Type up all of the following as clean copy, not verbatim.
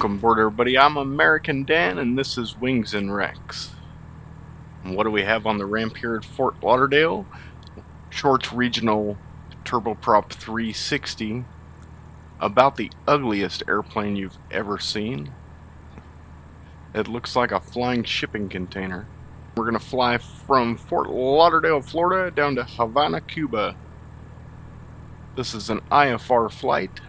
Welcome aboard, everybody. I'm American Dan, and this is Wings and Wrecks. And what do we have on the ramp here at Fort Lauderdale? Shorts Regional Turboprop 360. About the ugliest airplane you've ever seen. It looks like a flying shipping container. We're going to fly from Fort Lauderdale, Florida, down to Havana, Cuba. This is an IFR flight.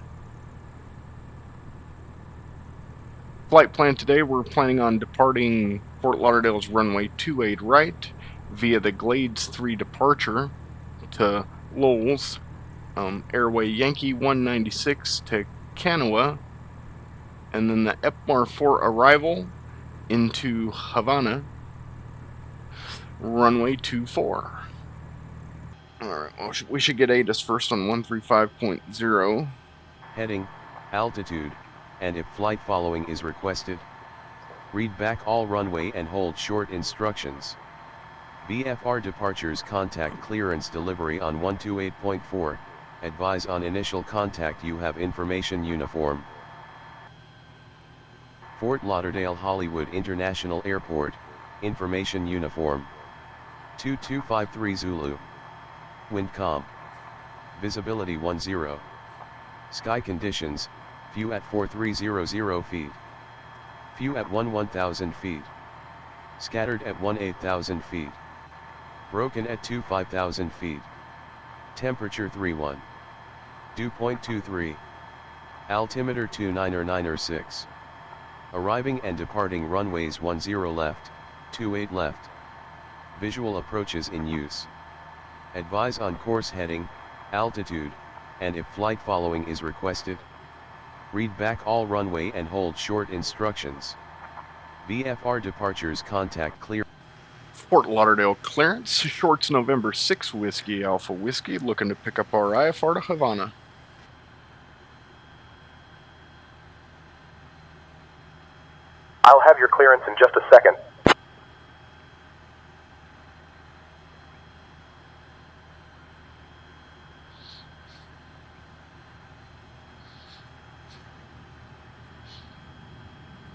Flight plan today, we're planning on departing Fort Lauderdale's runway 28 right via the Glades 3 departure to Lowell's, Airway Yankee 196 to Canoa, and then the EPMAR 4 arrival into Havana, runway 24. Alright, well, we should get ATIS first on 135.0. Heading, altitude, and if flight following is requested, read back all runway and hold short instructions. BFR departures contact clearance delivery on 128.4, advise on initial contact you have information uniform. Fort Lauderdale Hollywood International Airport, information uniform. 2253 Zulu. Wind calm. Visibility 10. Sky conditions, few at 4300 feet. Few at 1000 feet. Scattered at 8,000 feet. Broken at 5,000 feet. Temperature 31. Dew point 23. Altimeter 29906. Arriving and departing runways 10 left, 28 left. Visual approaches in use. Advise on course heading, altitude, and if flight following is requested, read back all runway and hold short instructions. VFR departures contact clear. Fort Lauderdale clearance, shorts November 6 Whiskey Alpha Whiskey, looking to pick up our IFR to Havana. I'll have your clearance in just a second.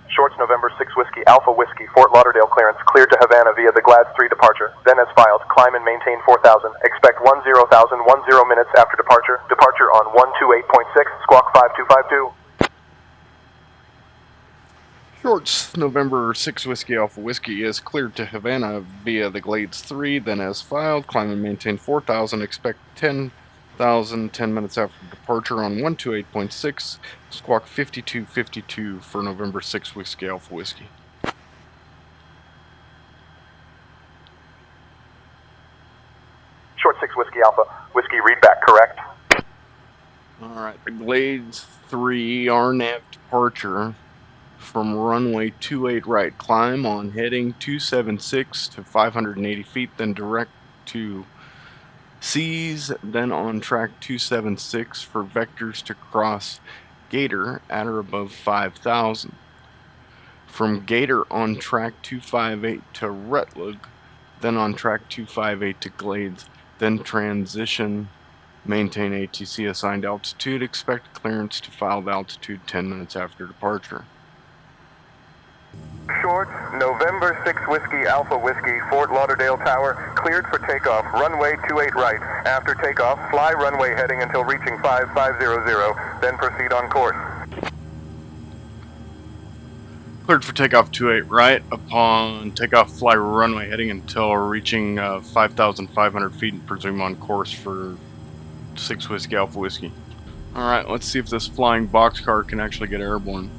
Shorts November 6 Whiskey Alpha Whiskey, Fort Lauderdale clearance, cleared to Havana via the Glades 3 departure. Then as filed, climb and maintain 4,000. Expect 10,000 minutes after departure. Departure on 128.6, squawk 5252. Shorts November 6 Whiskey Alpha Whiskey is cleared to Havana via the Glades 3, then as filed, climb and maintain 4,000, expect 10,000 10 minutes after departure on 128.6, squawk 5252 for November 6 Whiskey Alpha Whiskey. Short 6 Whiskey Alpha Whiskey, read back, correct? Alright, the Glades 3 RNAV departure from runway 28 right, climb on heading 276 to 580 feet, then direct to C's, then on track 276 for vectors to cross Gator at or above 5,000. From Gator on track 258 to Rutledge, then on track 258 to Glades, then transition, maintain ATC assigned altitude, expect clearance to filed altitude 10 minutes after departure. Short, November 6 Whiskey Alpha Whiskey, Fort Lauderdale Tower, cleared for takeoff, runway 28 right. After takeoff, fly runway heading until reaching 5500, then proceed on course. Cleared for takeoff 28 right. Upon takeoff, fly runway heading until reaching 5,500 feet and presume on course for 6 Whiskey Alpha Whiskey. Alright, let's see if this flying boxcar can actually get airborne.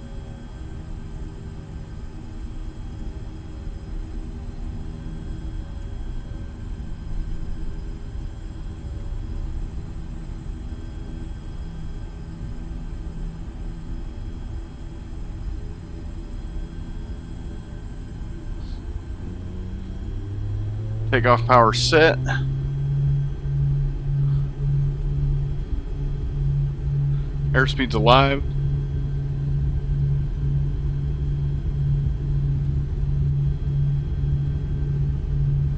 Takeoff power set. Airspeed's alive.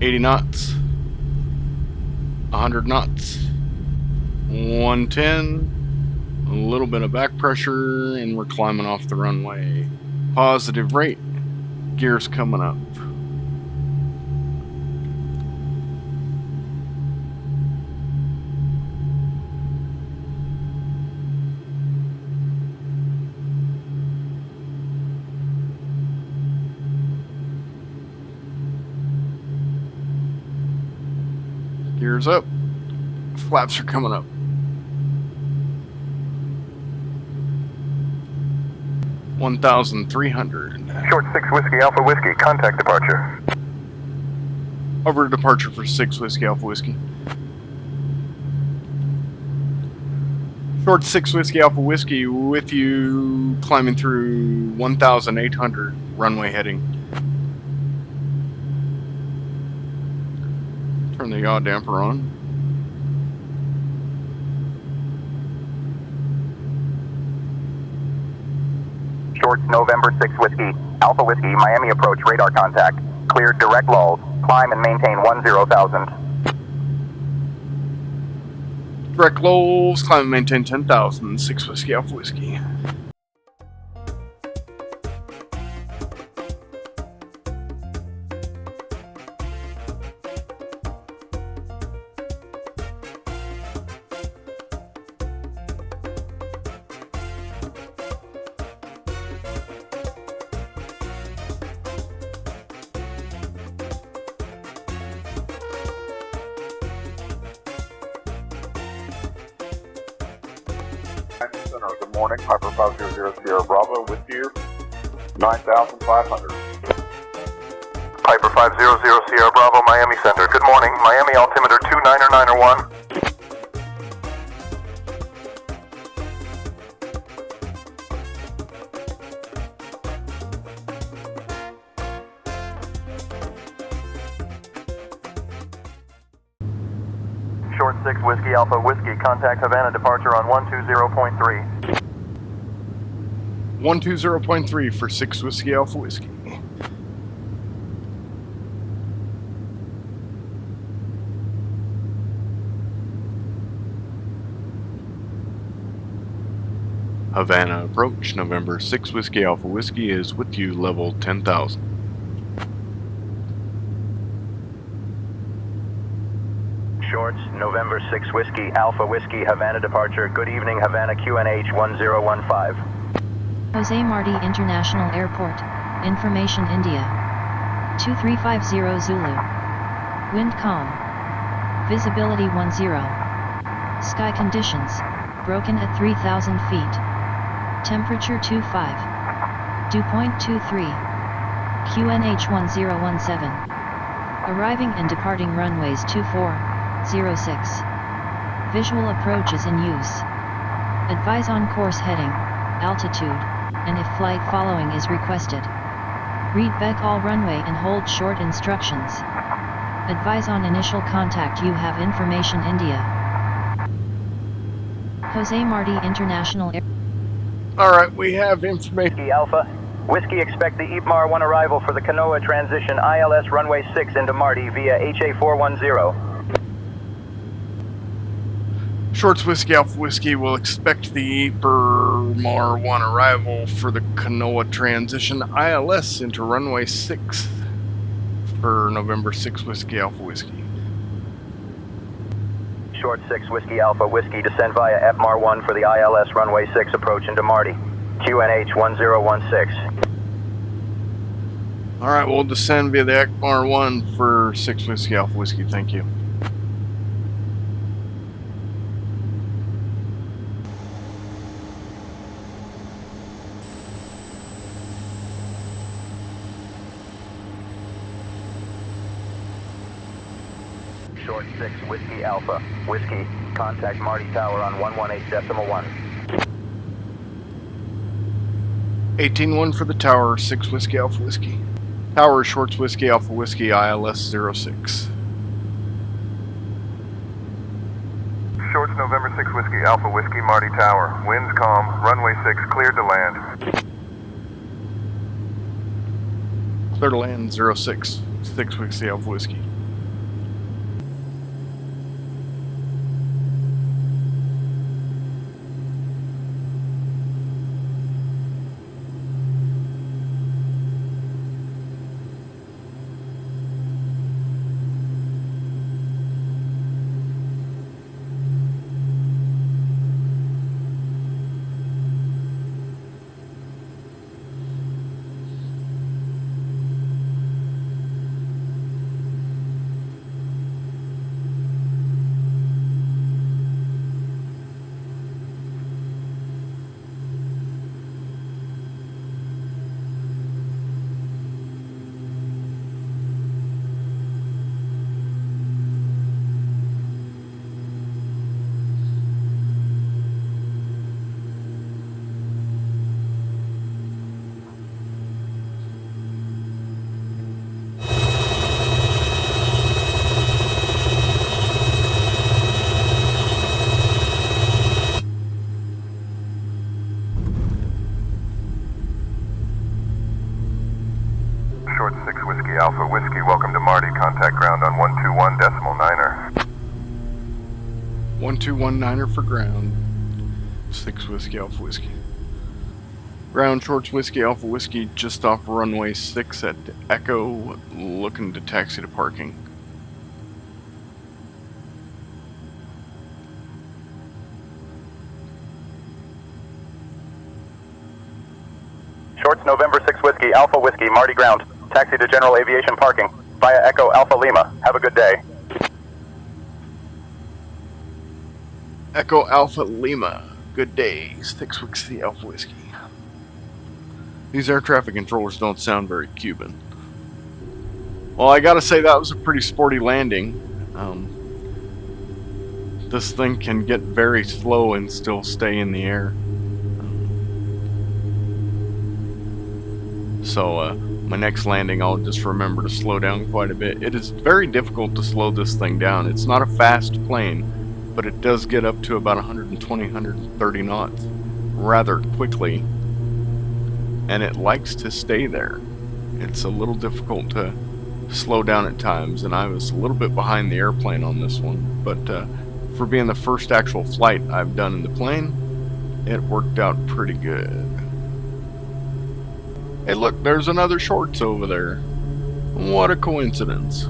$80 knots. 100 knots. 110. A little bit of back pressure, and we're climbing off the runway. Positive rate. Gears coming up. Gears up. Flaps are coming up. 1,300. Short 6 Whiskey Alpha Whiskey, contact departure. Over to departure for 6 Whiskey Alpha Whiskey. Short 6 Whiskey Alpha Whiskey with you, climbing through 1,800 runway heading. Turn the yaw damper on. Short November 6 Whiskey Alpha Whiskey, Miami approach, radar contact. Cleared direct lulls. Climb and maintain 10,000. Direct lulls, climb and maintain 10,000. 6 Whiskey Alpha Whiskey. Good morning, Piper 500 Sierra Bravo with you, 9,500. Piper 500 Sierra Bravo, Miami Center. Good morning, Miami altimeter 29 or 9 or 1. Short 6 Whiskey Alpha Whiskey, contact Havana departure on 120.3. 120.3 for 6 Whiskey Alpha Whiskey. Havana approach, November 6 Whiskey Alpha Whiskey is with you, level 10,000. Shorts, November 6 Whiskey Alpha Whiskey, Havana departure. Good evening, Havana QNH 1015. Jose Marti International Airport, Information India. 2350 Zulu. Wind calm. Visibility 10. Sky conditions, broken at 3,000 feet. Temperature 25. Dew point 23. QNH 1017. Arriving and departing runways 2406. Visual approach is in use. Advise on course heading, altitude, and if flight following is requested. Read back all runway and hold short instructions. Advise on initial contact. You have Information India. Jose Marti International Air. Alright, we have information. Whiskey Alpha. Whiskey, expect the IFR 1 arrival for the Canoa transition ILS runway 6 into Marty via HA410. Shorts Whiskey Alpha Whiskey will expect the IFR 1 arrival for the Canoa transition ILS into runway 6 for November 6 Whiskey Alpha Whiskey. Short 6 Whiskey Alpha Whiskey, descend via FMAR 1 for the ILS runway 6 approach into Marty. QNH 1016. Alright, we'll descend via the ECMAR 1 for 6 Whiskey Alpha Whiskey, thank you. Short 6 Whiskey Alpha Whiskey, contact Marty Tower on 118.1. 18-1 for the tower, 6 Whiskey Alpha Whiskey. Tower, Shorts Whiskey Alpha Whiskey, ILS 06. Shorts November 6 Whiskey Alpha Whiskey, Marty Tower. Winds calm, runway 6 cleared to land. Clear to land 06, 6 Whiskey Alpha Whiskey. contact ground on 121.9er. 1219er for ground. 6 Whiskey Alpha Whiskey. Ground Shorts Whiskey Alpha Whiskey just off runway 6 at Echo, looking to taxi to parking. Shorts November 6 Whiskey Alpha Whiskey, Marty ground. Taxi to General Aviation Parking via Echo Alpha Lima. Have a good day. Echo Alpha Lima. Good day. 6 Whiskey Alpha Whiskey. These air traffic controllers don't sound very Cuban. Well, I gotta say that was a pretty sporty landing. This thing can get very slow and still stay in the air. So my next landing I'll just remember to slow down quite a bit. It is very difficult to slow this thing down. It's not a fast plane, but it does get up to about 120, 130 knots rather quickly. And it likes to stay there. It's a little difficult to slow down at times, and I was a little bit behind the airplane on this one. But for being the first actual flight I've done in the plane, it worked out pretty good. Hey look, there's another Shorts over there. What a coincidence.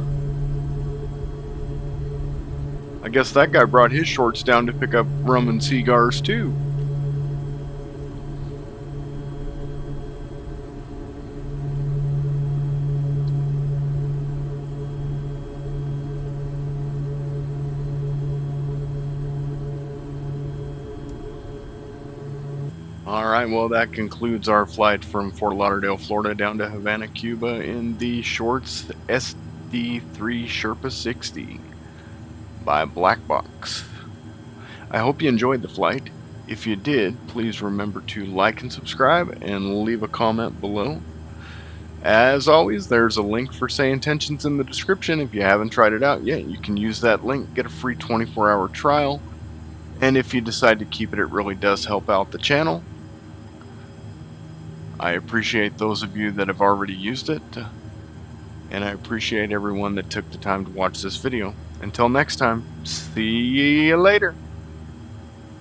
I guess that guy brought his Shorts down to pick up rum and cigars too. Alright, well that concludes our flight from Fort Lauderdale, Florida down to Havana, Cuba in the Shorts SD3 Sherpa 60 by BlackBox. I hope you enjoyed the flight. If you did, please remember to like and subscribe and leave a comment below. As always, there's a link for Say Intentions in the description. If you haven't tried it out yet, you can use that link, get a free 24-hour trial. And if you decide to keep it, it really does help out the channel. I appreciate those of you that have already used it, and I appreciate everyone that took the time to watch this video. Until next time, see you later.